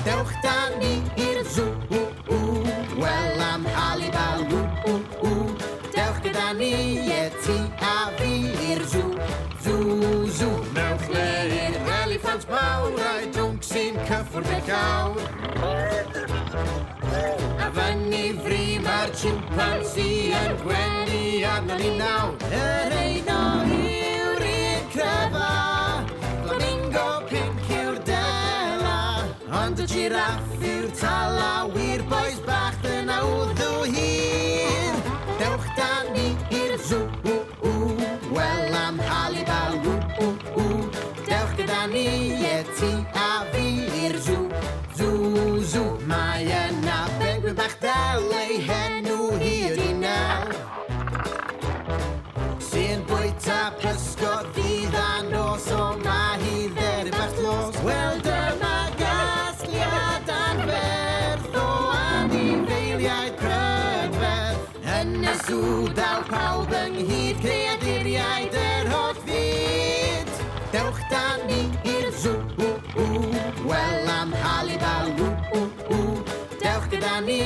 Dewch da ni i'r zoo, wel am halibal, Dewch gyda ni, ti a fi i'r zoo, zoo. Mewch le i'r eliffant mawr, a'i dwnc sy'n cyffwrdd eich awr. A fyny fri mae'r chimpanzee yn gwenu arno ni nawr. Yr ein o yw'r un cryfa, flamingo pink yw'r dela, ond y giraff yw'r tala, wir boes bach dyna wddw hir. Dewch da ni i'r zoo, wel am halibal, Dewch gyda ni, ti a fi i'r zoo, zoo. Mae yna bengwyn bach del, ei henw hi ydi Nel, sy'n bwyta pysgod ddydd a nos, o mae hi dderin bach los. Wel dyma gasgliad anferth o anifeiliaid prydferth. Yn y zoo daw pawb ynghyd, creaduriaid yr holl fyd. Dewch da ni i'r zoo, wel am halibal, Dewch gyda ni,